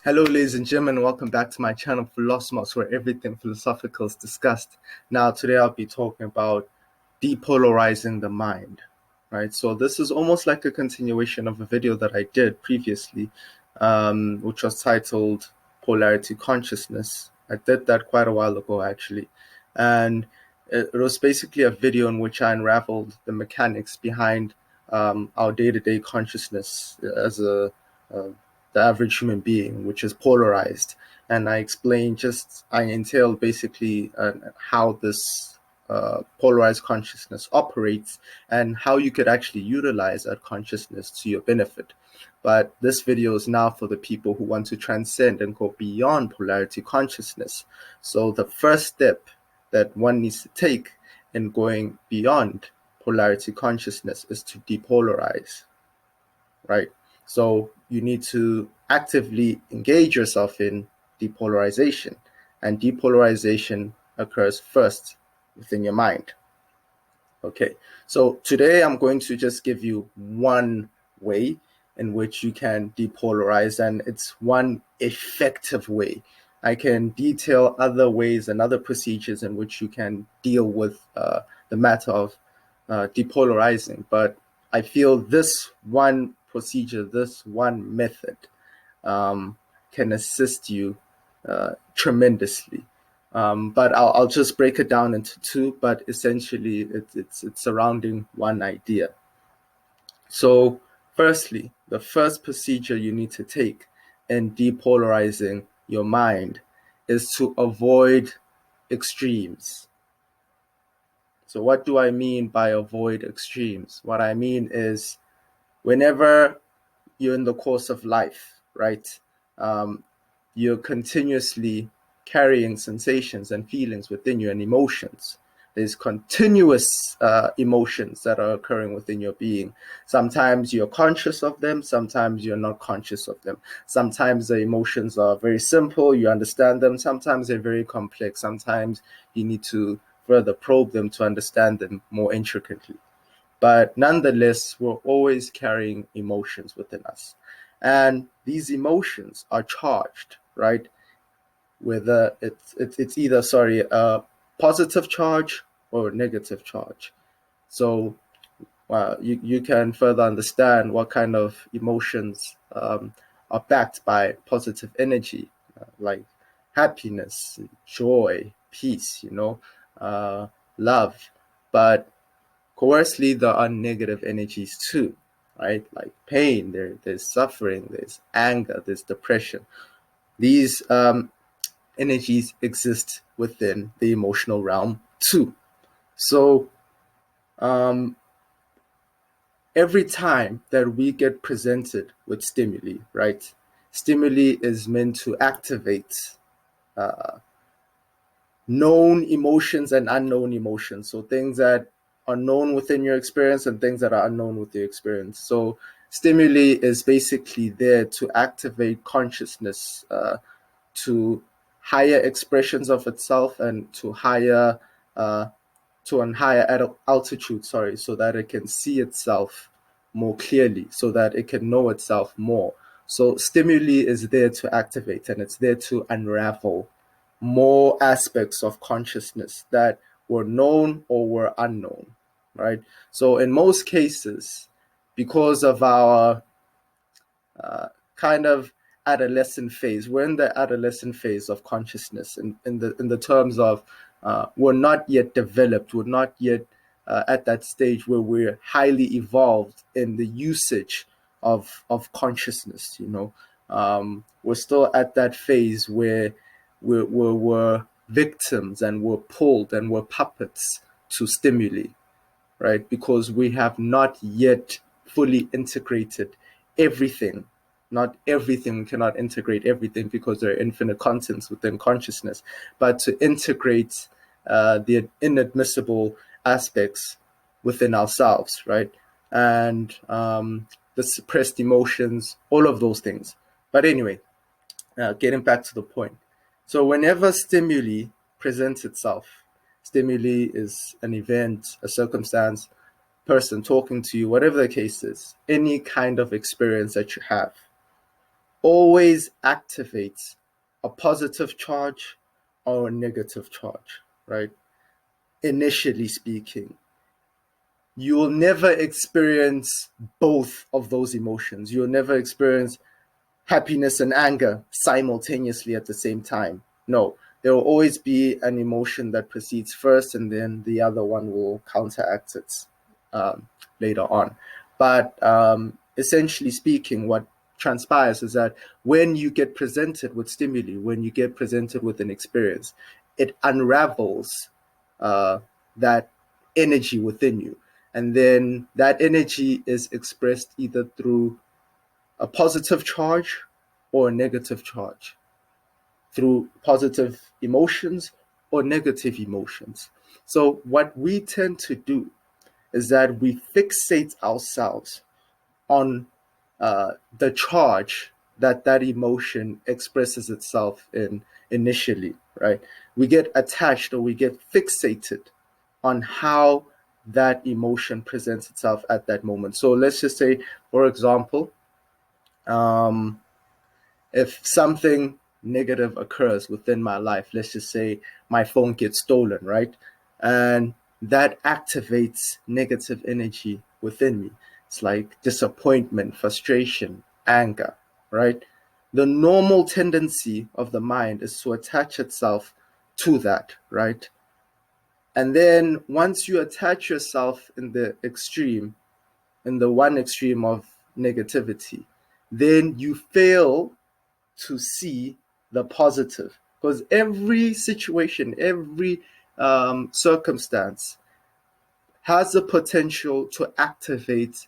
Hello, ladies and gentlemen. Welcome back to my channel, Philosomos, where everything philosophical is discussed. Now, today I'll be talking about depolarizing the mind, right? So this is almost like a continuation of a video that I did previously, which was titled Polarity Consciousness. I did that quite a while ago, actually. And it was basically a video in which I unraveled the mechanics behind our day-to-day consciousness as a the average human being, which is polarized. And I entailed basically how this polarized consciousness operates and how you could actually utilize that consciousness to your benefit. But this video is now for the people who want to transcend and go beyond polarity consciousness. So the first step that one needs to take in going beyond polarity consciousness is to depolarize, right? So you need to actively engage yourself in depolarization, and depolarization occurs first within your mind. Okay, so today I'm going to just give you one way in which you can depolarize, and it's one effective way. I can detail other ways and other procedures in which you can deal with the matter of depolarizing, but I feel this one procedure, this one method, can assist you tremendously. But I'll just break it down into two, but essentially it's surrounding one idea. So firstly, the first procedure you need to take in depolarizing your mind is to avoid extremes. So what do I mean by avoid extremes? What I mean is whenever you're in the course of life, right? Um, you're continuously carrying sensations and feelings within you and emotions. There's continuous emotions that are occurring within your being. Sometimes you're conscious of them, sometimes you're not conscious of them. Sometimes the emotions are very simple, you understand them. Sometimes they're very complex. Sometimes you need to further probe them to understand them more intricately. But nonetheless, we're always carrying emotions within us. And these emotions are charged, right? Whether it's either, a positive charge or a negative charge. So you can further understand what kind of emotions are backed by positive energy, like happiness, joy, peace, love. But conversely, there are negative energies too, right? Like pain, there's suffering, there's anger, there's depression. These energies exist within the emotional realm too. So um, every time that we get presented with stimuli, right? Stimuli is meant to activate uh, known emotions and unknown emotions. So things that are known within your experience and things that are unknown with your experience. So stimuli is basically there to activate consciousness to higher expressions of itself and uh, to an higher altitude, so that it can see itself more clearly, so that it can know itself more. So stimuli is there to activate, and it's there to unravel more aspects of consciousness that were known or were unknown, right? So in most cases, because of our kind of adolescent phase, we're in the adolescent phase of consciousness in the terms of we're not yet developed, we're not yet at that stage where we're highly evolved in the usage of consciousness, we're still at that phase where we're victims and we're pulled and we're puppets to stimuli, right? Because we have not yet fully integrated everything. Not everything, we cannot integrate everything because there are infinite contents within consciousness, but to integrate the inadmissible aspects within ourselves, right? And the suppressed emotions, all of those things. But anyway, getting back to the point. So whenever stimuli presents itself, stimuli is an event, a circumstance, person talking to you, whatever the case is, any kind of experience that you have, always activates a positive charge or a negative charge, right? Initially speaking, you will never experience both of those emotions. You'll never experience happiness and anger simultaneously at the same time. No, there will always be an emotion that proceeds first, and then the other one will counteract it um, later on. But essentially speaking, what transpires is that when you get presented with stimuli, when you get presented with an experience, it unravels that energy within you. And then that energy is expressed either through a positive charge or a negative charge, through positive emotions or negative emotions. So, what we tend to do is that we fixate ourselves on the charge that that emotion expresses itself in initially, right? We get attached or we get fixated on how that emotion presents itself at that moment. So let's just say, for example, um, if something negative occurs within my life, let's just say my phone gets stolen, right? And that activates negative energy within me. It's like disappointment, frustration, anger, right? The normal tendency of the mind is to attach itself to that, right? And then once you attach yourself in the extreme, in the one extreme of negativity, then you fail to see the positive, because every situation, every circumstance has the potential to activate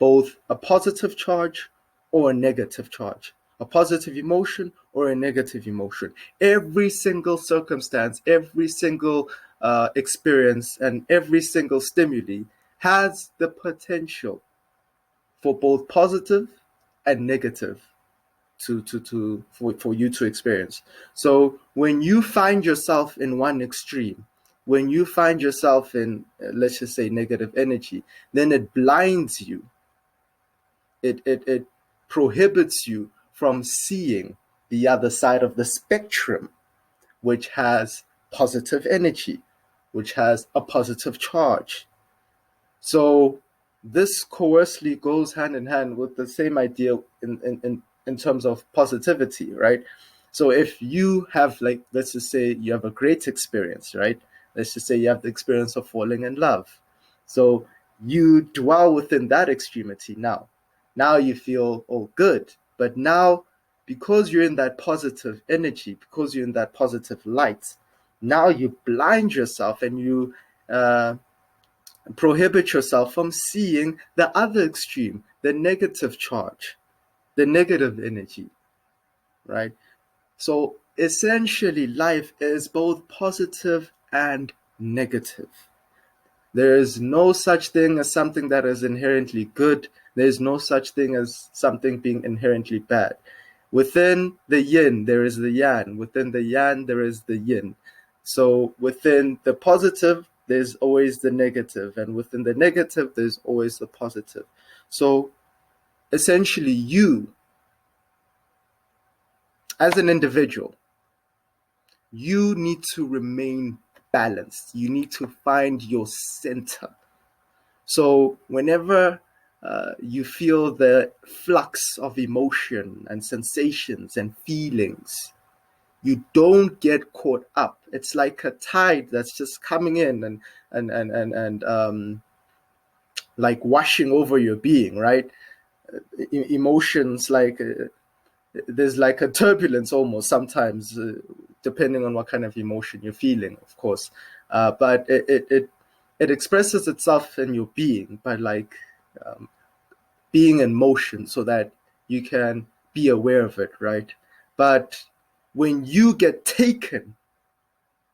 both a positive charge or a negative charge, a positive emotion or a negative emotion. Every single circumstance, every single experience, and every single stimuli has the potential for both positive and negative for you to experience. So when you find yourself in one extreme, when you find yourself in let's just say negative energy, then it blinds you. It prohibits you from seeing the other side of the spectrum, which has positive energy, which has a positive charge. So this coarsely goes hand in hand with the same idea in terms of positivity, right? So if you have, like, let's just say you have a great experience, right? Let's just say you have the experience of falling in love. So you dwell within that extremity now. Now you feel, oh, good. But now, because you're in that positive energy, because you're in that positive light, now you blind yourself and you prohibit yourself from seeing the other extreme, the negative charge, the negative energy, right? So essentially, life is both positive and negative. There is no such thing as something that is inherently good. There is no such thing as something being inherently bad. Within the yin, there is the yang. Within the yang, there is the yin. So within the positive, there's always the negative. And within the negative, there's always the positive. So essentially, you, as an individual, you need to remain balanced. You need to find your center. So whenever you feel the flux of emotion and sensations and feelings, you don't get caught up. It's like a tide that's just coming in and like washing over your being, right? Emotions, like there's like a turbulence almost sometimes, depending on what kind of emotion you're feeling, of course. But it expresses itself in your being by like being in motion so that you can be aware of it, right? But when you get taken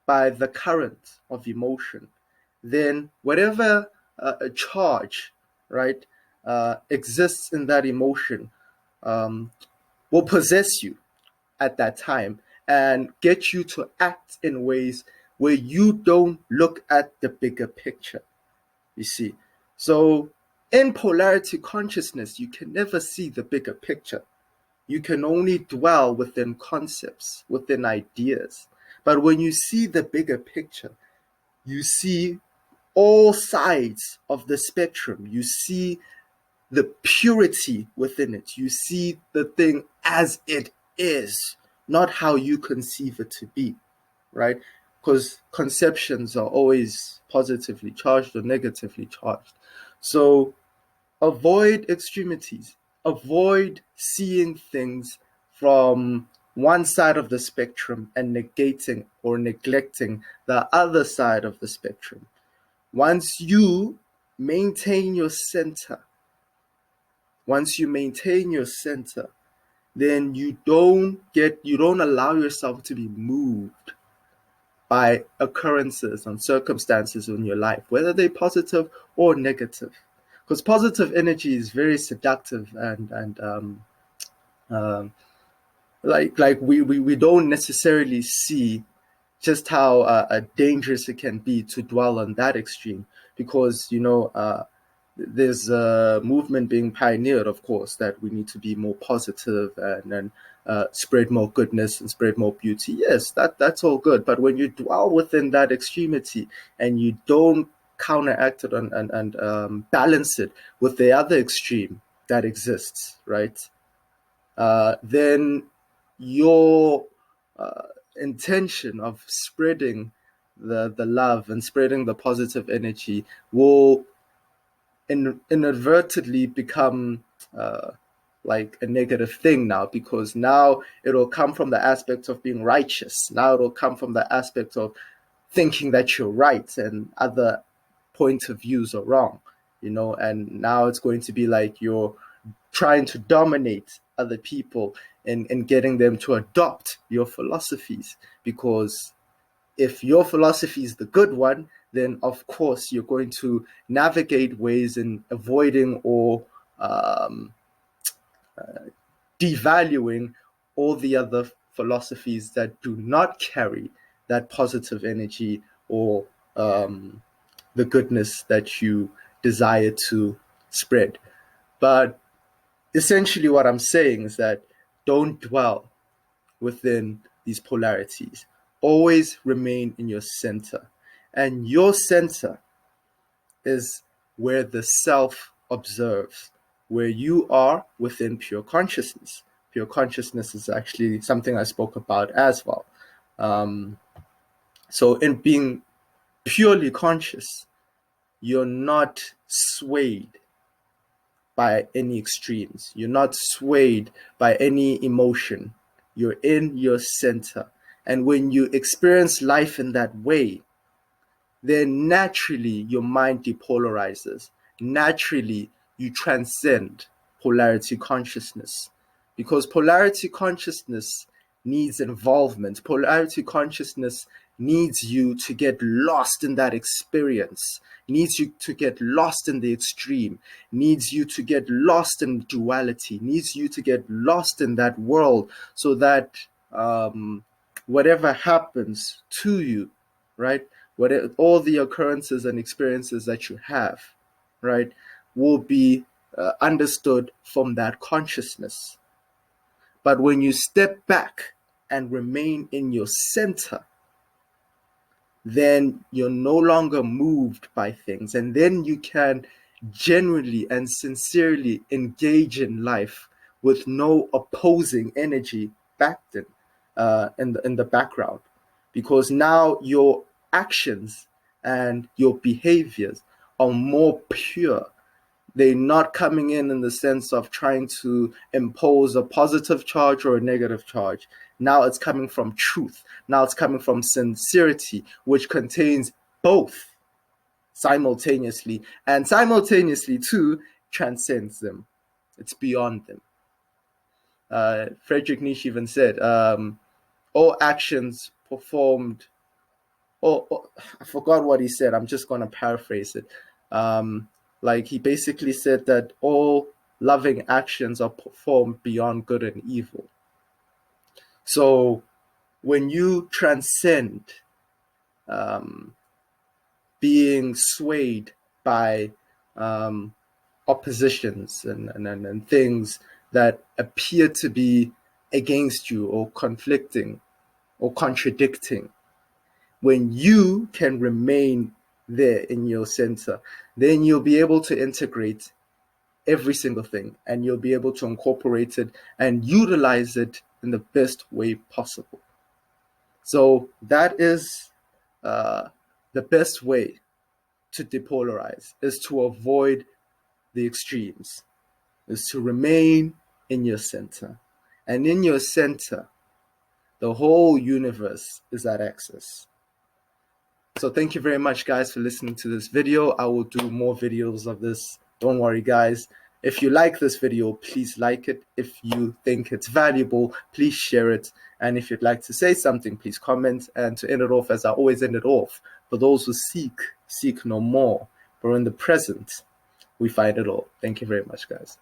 by the current of emotion, then whatever charge, right, exists in that emotion will possess you at that time and get you to act in ways where you don't look at the bigger picture, you see. So in polarity consciousness, you can never see the bigger picture. You can only dwell within concepts, within ideas. But when you see the bigger picture, you see all sides of the spectrum. You see the purity within it. You see the thing as it is, not how you conceive it to be, right? Because conceptions are always positively charged or negatively charged. So avoid extremities, avoid seeing things from one side of the spectrum and negating or neglecting the other side of the spectrum. Once you maintain your center, once you maintain your center, then you don't allow yourself to be moved by occurrences and circumstances in your life, whether they're positive or negative. Because positive energy is very seductive and um, like we don't necessarily see just how dangerous it can be to dwell on that extreme, because there's a movement being pioneered, of course, that we need to be more positive and spread more goodness and spread more beauty. Yes, that's all good. But when you dwell within that extremity and you don't counteract it and balance it with the other extreme that exists, right? Then your intention of spreading the love and spreading the positive energy will inadvertently become like a negative thing now, because now it'll come from the aspect of being righteous. Now it'll come from the aspect of thinking that you're right and other points of views are wrong, and now it's going to be like you're trying to dominate other people and getting them to adopt your philosophies, because if your philosophy is the good one, then of course you're going to navigate ways in avoiding or um, devaluing all the other philosophies that do not carry that positive energy or the goodness that you desire to spread. But essentially, what I'm saying is that don't dwell within these polarities. Always remain in your center. And your center is where the self observes, where you are within pure consciousness. Pure consciousness is actually something I spoke about as well. Um, so, in being purely conscious, you're not swayed by any extremes. You're not swayed by any emotion. You're in your center. And when you experience life in that way, then naturally your mind depolarizes. Naturally, you transcend polarity consciousness, because polarity consciousness needs involvement. Polarity consciousness needs you to get lost in that experience, needs you to get lost in the extreme, needs you to get lost in duality, needs you to get lost in that world, so that whatever happens to you, right? Whatever, all the occurrences and experiences that you have, right, will be understood from that consciousness. But when you step back and remain in your center, then you're no longer moved by things. And then you can genuinely and sincerely engage in life with no opposing energy back then in the background. Because now your actions and your behaviors are more pure. They're not coming in the sense of trying to impose a positive charge or a negative charge. Now it's coming from truth. Now it's coming from sincerity, which contains both simultaneously, and simultaneously too transcends them. It's beyond them. Friedrich Nietzsche even said, all actions performed, I forgot what he said. I'm just going to paraphrase it. Like he basically said that all loving actions are performed beyond good and evil. So when you transcend being swayed by oppositions and things that appear to be against you or conflicting or contradicting, when you can remain there in your center, then you'll be able to integrate every single thing, and you'll be able to incorporate it and utilize it in the best way possible. So that is the best way to depolarize, is to avoid the extremes, is to remain in your center. And in your center, the whole universe is at access. So thank you very much, guys, for listening to this video. I will do more videos of this. Don't worry, guys. If you like this video, please like it. If you think it's valuable, please share it. And if you'd like to say something, please comment. And to end it off, as I always end it off, for those who seek, seek no more. For in the present, we find it all. Thank you very much, guys.